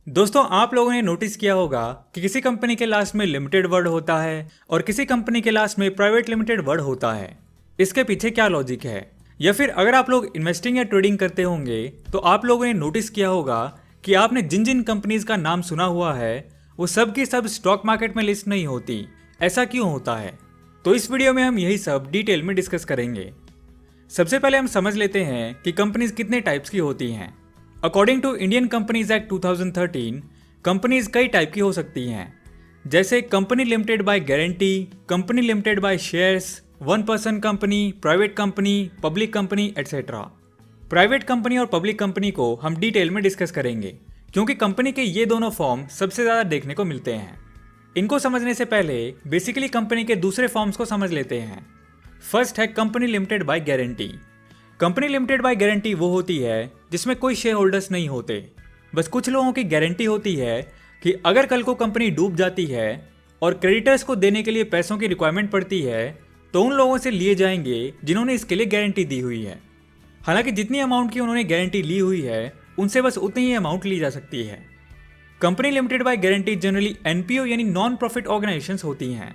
दोस्तों, आप लोगों ने नोटिस किया होगा कि किसी कंपनी के लास्ट में लिमिटेड वर्ड होता है और किसी कंपनी के लास्ट में प्राइवेट लिमिटेड वर्ड होता है। इसके पीछे क्या लॉजिक है? या फिर अगर आप लोग इन्वेस्टिंग या ट्रेडिंग करते होंगे तो आप लोगों ने नोटिस किया होगा कि आपने जिन जिन कंपनीज का नाम सुना हुआ है वो सब की सब स्टॉक मार्केट में लिस्ट नहीं होती। ऐसा क्यों होता है? तो इस वीडियो में हम यही सब डिटेल में डिस्कस करेंगे। सबसे पहले हम समझ लेते हैं कि कंपनीज कितने टाइप्स की होती हैं। According to Indian companies act 2013, companies कई टाइप की हो सकती हैं, जैसे company limited by guarantee, company limited by shares, one person company, private company, public company etcetera. Private company और पब्लिक कंपनी को हम डिटेल में डिस्कस करेंगे क्योंकि कंपनी के ये दोनों फॉर्म सबसे ज़्यादा देखने को मिलते हैं। इनको समझने से पहले बेसिकली कंपनी के दूसरे फॉर्म्स को समझ लेते हैं। फर्स्ट है company limited by guarantee. Company limited by guarantee वो होती है जिसमें कोई शेयर होल्डर्स नहीं होते, बस कुछ लोगों की गारंटी होती है कि अगर कल को कंपनी डूब जाती है और क्रेडिटर्स को देने के लिए पैसों की रिक्वायरमेंट पड़ती है तो उन लोगों से लिए जाएंगे जिन्होंने इसके लिए गारंटी दी हुई है। हालांकि जितनी अमाउंट की उन्होंने गारंटी ली हुई है उनसे बस उतनी ही अमाउंट ली जा सकती है। Company limited by guarantee generally NPO यानी नॉन प्रॉफिट ऑर्गेनाइजेशंस होती हैं।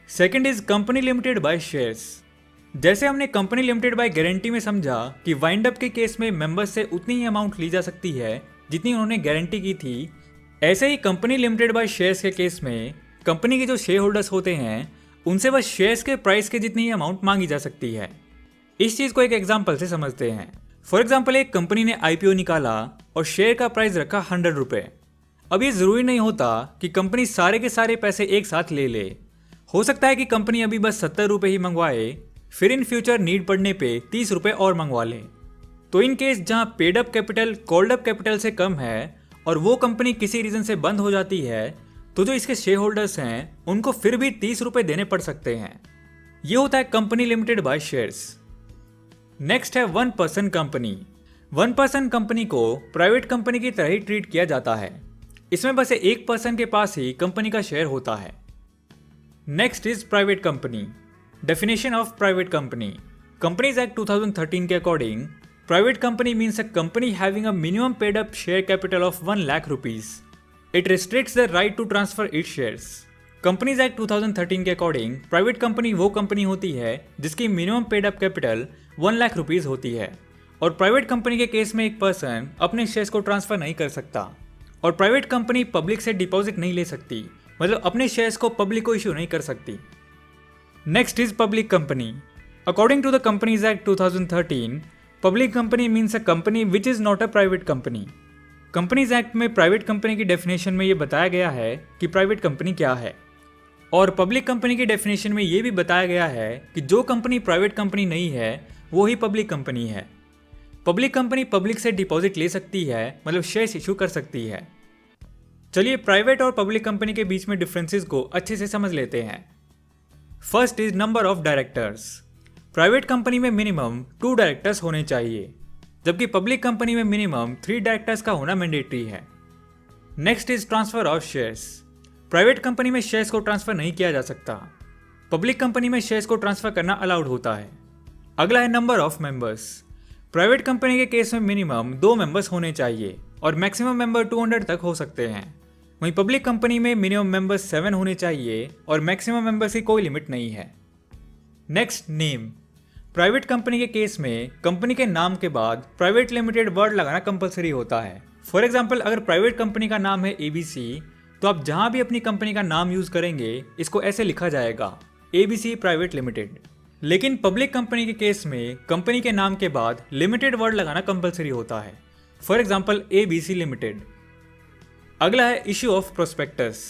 Second is company limited by shares. जैसे हमने कंपनी लिमिटेड बाय गारंटी में समझा कि वाइंड अप के केस में मेंबर्स से उतनी ही अमाउंट ली जा सकती है जितनी उन्होंने गारंटी की थी, ऐसे ही कंपनी लिमिटेड बाय शेयर्स के केस में कंपनी के जो शेयर होल्डर्स होते हैं उनसे बस शेयर्स के प्राइस के जितनी ही अमाउंट मांगी जा सकती है। इस चीज़ को एक एग्जाम्पल से समझते हैं। फॉर एग्जाम्पल, एक कंपनी ने आईपीओ निकाला और शेयर का प्राइस रखा 100 रुपये। अब ये ज़रूरी नहीं होता कि कंपनी सारे के सारे पैसे एक साथ ले ले। हो सकता है कि कंपनी अभी बस 70 रुपये ही मंगवाए, फिर इन फ्यूचर नीड पड़ने पे 30 रुपये और मंगवा लें। तो इन केस जहां paid up capital called up capital से कम है और वो कंपनी किसी रीजन से बंद हो जाती है तो जो इसके शेयर होल्डर्स हैं उनको फिर भी 30 रुपये देने पड़ सकते हैं। ये होता है company limited by shares. Next है one person company. One person company को प्राइवेट कंपनी की तरह ही ट्रीट किया जाता है। इसमें बस एक पर्सन के पास ही कंपनी का शेयर होता है। Next is private company. Definition of private company. Companies Act 2013 के according private company means a company having a minimum paid up share capital of 1 lakh rupees. It restricts the right to transfer its shares. Companies Act 2013 के according private company वो company होती है जिसकी minimum paid up capital 1 lakh rupees होती है और private company के case में एक पर्सन अपने शेयर्स को ट्रांसफर नहीं कर सकता और प्राइवेट कंपनी पब्लिक से डिपॉजिट नहीं ले सकती, मतलब अपने शेयर्स को पब्लिक को इशू नहीं कर सकती। Next is public company. According to the Companies Act 2013, public company means a company which is not a private company. Companies Act में प्राइवेट कंपनी की डेफिनेशन में ये बताया गया है कि प्राइवेट कंपनी क्या है, और पब्लिक कंपनी की डेफिनेशन में ये भी बताया गया है कि जो कंपनी प्राइवेट कंपनी नहीं है वो ही पब्लिक कंपनी है। पब्लिक कंपनी पब्लिक से डिपॉजिट ले सकती है, मतलब शेयर्स इशू कर सकती है। चलिए प्राइवेट और पब्लिक कंपनी के बीच में डिफरेंसेस को अच्छे से समझ लेते हैं। First is number of directors. Private company में मिनिमम 2 डायरेक्टर्स होने चाहिए, जबकि पब्लिक कंपनी में मिनिमम 3 डायरेक्टर्स का होना मैंडेटरी है। Next is transfer of shares. Private company में शेयर्स को ट्रांसफर नहीं किया जा सकता, पब्लिक कंपनी में शेयर्स को ट्रांसफर करना अलाउड होता है। अगला है number of members. Private company के केस में मिनिमम 2 मेंबर्स होने चाहिए और मैक्सिमम मेंबर 200 तक हो सकते हैं। वहीं पब्लिक कंपनी में मिनिमम मेंबर्स 7 होने चाहिए और मैक्सिमम मेंबर्स की कोई लिमिट नहीं है। Next name. प्राइवेट कंपनी के केस में कंपनी के नाम के बाद प्राइवेट लिमिटेड वर्ड लगाना कंपलसरी होता है। फॉर एग्जांपल, अगर प्राइवेट कंपनी का नाम है ABC तो आप जहां भी अपनी कंपनी का नाम यूज करेंगे इसको ऐसे लिखा जाएगा, ABC प्राइवेट लिमिटेड। लेकिन पब्लिक कंपनी के केस में कंपनी के नाम के बाद लिमिटेड वर्ड लगाना कंपलसरी होता है। For example, ABC limited. अगला है issue of prospectus.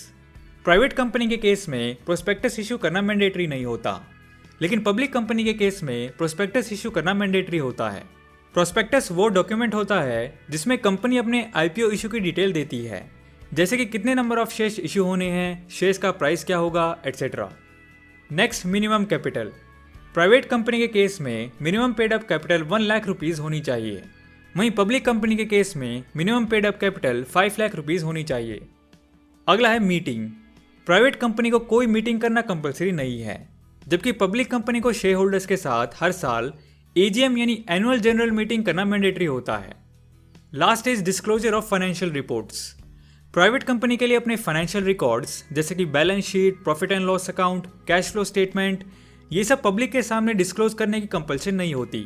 Private company के केस में प्रोस्पेक्टस इशू करना मैंडेटरी नहीं होता, लेकिन पब्लिक कंपनी के केस में प्रोस्पेक्टस इशू करना मैंडेटरी होता है। प्रोस्पेक्टस वो डॉक्यूमेंट होता है जिसमें कंपनी अपने आईपीओ इशू की डिटेल देती है, जैसे कि कितने नंबर ऑफ शेयर्स इशू होने हैं, शेयर्स का प्राइस क्या होगा, etcetera. Next, minimum capital. Private company के केस में minimum paid up capital 1 lakh rupees होनी चाहिए, वहीं पब्लिक कंपनी के केस में minimum paid up capital 5 lakh rupees होनी चाहिए। अगला है मीटिंग। प्राइवेट कंपनी को कोई मीटिंग करना कंपलसरी नहीं है, जबकि पब्लिक कंपनी को शेयर होल्डर्स के साथ हर साल एजीएम यानी एनुअल जनरल मीटिंग करना मैंडेटरी होता है। Last is disclosure of financial reports. Private company के लिए अपने फाइनेंशियल रिकॉर्ड्स जैसे कि balance sheet, profit and loss account, cash flow statement, ये सब पब्लिक के सामने डिस्क्लोज करने की कंपल्शन नहीं होती।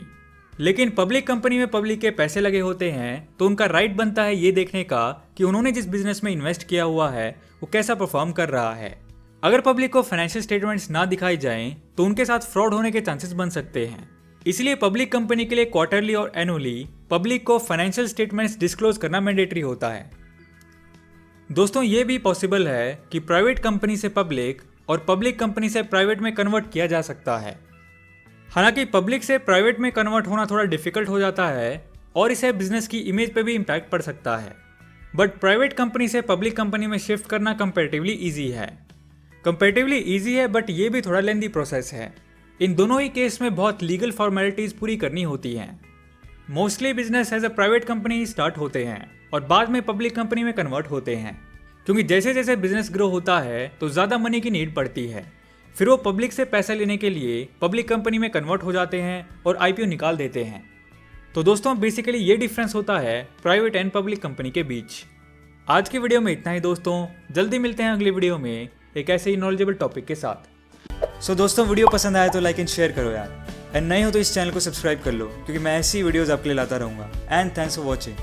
लेकिन पब्लिक कंपनी में पब्लिक के पैसे लगे होते हैं तो उनका राइट बनता है ये देखने का कि उन्होंने जिस बिजनेस में इन्वेस्ट किया हुआ है वो कैसा परफॉर्म कर रहा है। अगर पब्लिक को फाइनेंशियल स्टेटमेंट्स ना दिखाई जाएं तो उनके साथ फ्रॉड होने के चांसेस बन सकते हैं। इसलिए पब्लिक कंपनी के लिए क्वार्टरली और एनुअली पब्लिक को फाइनेंशियल स्टेटमेंट्स डिस्क्लोज करना मैंडेटरी होता है। दोस्तों, ये भी पॉसिबल है कि प्राइवेट कंपनी से पब्लिक और पब्लिक कंपनी से प्राइवेट में कन्वर्ट किया जा सकता है। हालांकि पब्लिक से प्राइवेट में कन्वर्ट होना थोड़ा डिफिकल्ट हो जाता है और इसे बिजनेस की इमेज पे भी इम्पैक्ट पड़ सकता है। बट प्राइवेट कंपनी से पब्लिक कंपनी में शिफ्ट करना कंपैरेटिवली ईजी है। बट ये भी थोड़ा लेंदी प्रोसेस है। इन दोनों ही केस में बहुत लीगल फॉर्मेलिटीज पूरी करनी होती हैं। Mostly business as a private company start होते हैं और बाद में पब्लिक कंपनी में कन्वर्ट होते हैं, क्योंकि जैसे जैसे बिजनेस ग्रो होता है तो ज़्यादा मनी की नीड पड़ती है। फिर वो पब्लिक से पैसा लेने के लिए पब्लिक कंपनी में कन्वर्ट हो जाते हैं और आईपीओ निकाल देते हैं। तो दोस्तों, बेसिकली ये डिफरेंस होता है प्राइवेट एंड पब्लिक कंपनी के बीच। आज की वीडियो में इतना ही दोस्तों, जल्दी मिलते हैं अगली वीडियो में एक ऐसे ही नॉलेजेबल टॉपिक के साथ। सो दोस्तों, वीडियो पसंद आया तो लाइक एंड शेयर करो यार, एंड नए हो तो इस चैनल को सब्सक्राइब कर लो क्योंकि मैं ऐसी वीडियोस आपके लिए लाता रहूँगा। And thanks for watching.